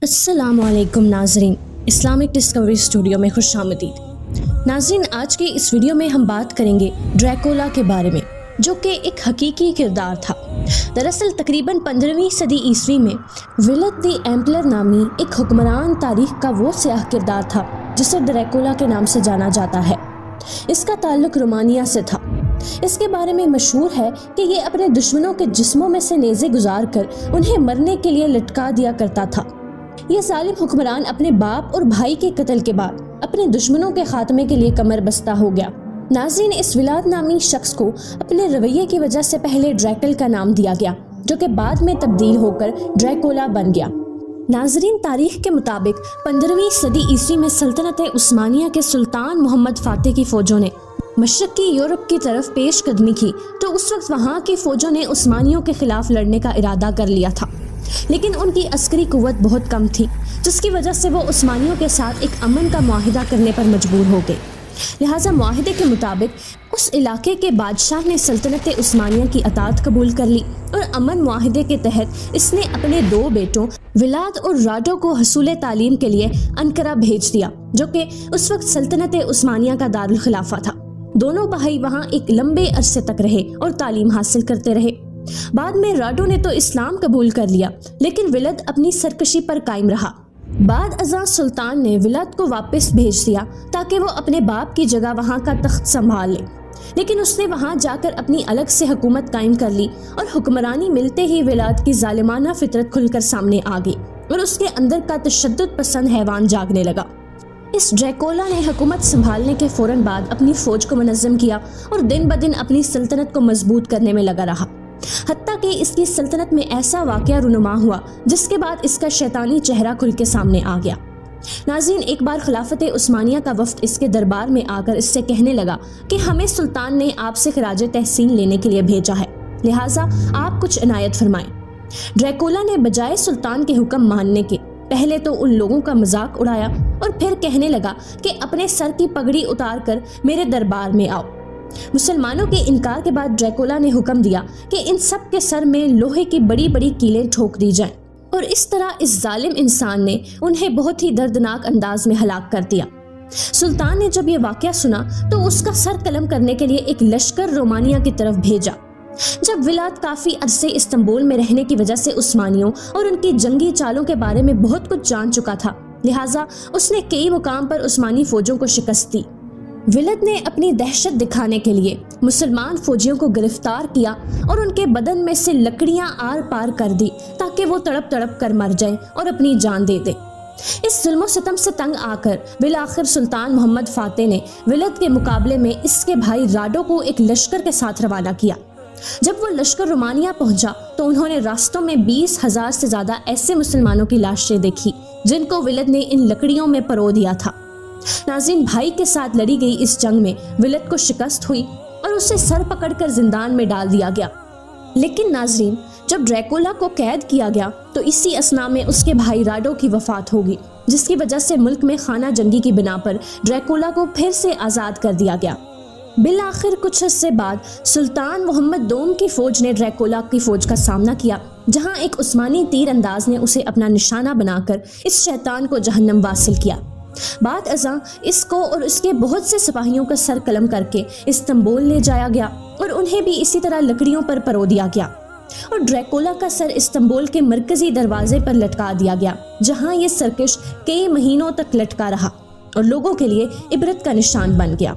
السلام علیکم ناظرین، اسلامک ڈسکوری اسٹوڈیو میں خوش آمدید۔ ناظرین، آج کے اس ویڈیو میں ہم بات کریں گے ڈریکولا کے بارے میں، جو کہ ایک حقیقی کردار تھا۔ دراصل تقریباً 15ویں صدی عیسوی میں ولد دی ایمپلر نامی ایک حکمران تاریخ کا وہ سیاہ کردار تھا جسے ڈریکولا کے نام سے جانا جاتا ہے۔ اس کا تعلق رومانیہ سے تھا۔ اس کے بارے میں مشہور ہے کہ یہ اپنے دشمنوں کے جسموں میں سے نیزے گزار کر انہیں مرنے کے لیے لٹکا دیا کرتا تھا۔ یہ ظالم حکمران اپنے باپ اور بھائی کے قتل کے بعد اپنے دشمنوں کے خاتمے کے لیے کمر بستہ ہو گیا۔ ناظرین، اس ولاد نامی شخص کو اپنے رویے کی وجہ سے پہلے ڈریکل کا نام دیا گیا، جو کہ بعد میں تبدیل ہو کر ڈریکولا بن گیا۔ ناظرین، تاریخ کے مطابق 15ویں صدی عیسوی میں سلطنت عثمانیہ کے سلطان محمد فاتح کی فوجوں نے مشرقی یورپ کی طرف پیش قدمی کی تو اس وقت وہاں کی فوجوں نے عثمانیوں کے خلاف لڑنے کا ارادہ کر لیا تھا، لیکن ان کی عسکری قوت بہت کم تھی، جس کی وجہ سے وہ عثمانیوں کے ساتھ ایک امن کا معاہدہ کرنے پر مجبور ہو گئے۔ لہٰذا معاہدے کے مطابق اس علاقے کے بادشاہ نے سلطنت عثمانیہ کی اطاعت قبول کر لی اور امن معاہدے کے تحت اس نے اپنے 2 بیٹوں ولاد اور راڈو کو حصول تعلیم کے لیے انقرہ بھیج دیا، جو کہ اس وقت سلطنت عثمانیہ کا دارالخلافہ تھا۔ دونوں بھائی وہاں ایک لمبے عرصے تک رہے اور تعلیم حاصل کرتے رہے۔ بعد میں راڈو نے تو اسلام قبول کر لیا، لیکن ولد اپنی سرکشی پر قائم رہا۔ بعد ازاں سلطان نے ولد کو واپس بھیج دیا تاکہ وہ اپنے باپ کی جگہ وہاں کا تخت سنبھال لے، لیکن اس نے وہاں جا کر اپنی الگ سے حکومت قائم کر لی اور حکمرانی ملتے ہی ولد کی ظالمانہ فطرت کھل کر سامنے آ گئی اور اس کے اندر کا تشدد پسند حیوان جاگنے لگا۔ اس ڈریکولا نے حکومت سنبھالنے کے فوراً بعد اپنی فوج کو منظم کیا اور دن بدن اپنی سلطنت کو مضبوط کرنے میں لگا رہا، حتیٰ کہ اس کی سلطنت میں ایسا واقعہ رونما ہوا جس کے بعد اس کا شیطانی چہرہ کھل کے سامنے آ گیا۔ ناظرین، ایک بار خلافت عثمانیہ کا وفد اس کے دربار میں آ کر اس سے کہنے لگا کہ ہمیں سلطان نے آپ سے خراج تحسین لینے کے لیے بھیجا ہے، لہٰذا آپ کچھ عنایت فرمائیں۔ ڈریکولا نے بجائے سلطان کے حکم ماننے کے پہلے تو ان لوگوں کا مذاق اڑایا اور پھر کہنے لگا کہ اپنے سر کی پگڑی اتار کر میرے دربار میں آؤ۔ مسلمانوں کے انکار کے بعد ڈریکولا نے حکم دیا کہ ان سب کے سر میں لوہے کی بڑی بڑی کیلیں ٹھوک دی جائیں، اور اس طرح اس ظالم انسان نے انہیں بہت ہی دردناک انداز میں ہلاک کر دیا۔ سلطان نے جب یہ واقعہ سنا تو اس کا سر قلم کرنے کے لیے ایک لشکر رومانیہ کی طرف بھیجا۔ جب ولاد کافی عرصے استنبول میں رہنے کی وجہ سے عثمانیوں اور ان کی جنگی چالوں کے بارے میں بہت کچھ جان چکا تھا، لہٰذا اس نے کئی مقام پر عثمانی فوجوں کو شکست دی۔ ولد نے اپنی دہشت دکھانے کے لیے مسلمان فوجیوں کو گرفتار کیا اور ان کے بدن میں سے لکڑیاں آر پار کر دی تاکہ وہ تڑپ تڑپ کر مر جائیں اور اپنی جان دے دیں۔ اس ظلم و ستم سے تنگ آ کر بالآخر سلطان محمد فاتح نے ولد کے مقابلے میں اس کے بھائی راڈو کو ایک لشکر کے ساتھ روانہ کیا۔ جب وہ لشکر رومانیہ پہنچا تو انہوں نے راستوں میں 20,000 سے زیادہ ایسے مسلمانوں کی لاشیں دیکھی جن کو ولد نے ان لکڑیوں میں پرو دیا تھا۔ ناظرین، بھائی کے ساتھ لڑی گئی اس جنگ میں ولد کو شکست ہوئی اور اسے سر پکڑ کر زندان میں ڈال دیا گیا۔ لیکن ناظرین، جب ڈریکولا کو قید کیا گیا تو اسی اثناء میں اس کے بھائی راڈو کی وفات ہوگی، جس کی وجہ سے ملک میں خانہ جنگی کی بنا پر ڈریکولا کو پھر سے آزاد کر دیا گیا۔ بالآخر کچھ عرصے بعد سلطان محمد دوم کی فوج نے ڈریکولا کی فوج کا سامنا کیا، جہاں ایک عثمانی تیر انداز نے اسے اپنا نشانہ بنا کر اس شیطان کو جہنم واصل کیا۔ بعد ازاں اس کو اور اس کے بہت سے سپاہیوں کا سر قلم کر کے استنبول لے جایا گیا اور انہیں بھی اسی طرح لکڑیوں پر پرو دیا گیا، اور ڈریکولا کا سر استنبول کے مرکزی دروازے پر لٹکا دیا گیا، جہاں یہ سرکش کئی مہینوں تک لٹکا رہا اور لوگوں کے لیے عبرت کا نشان بن گیا۔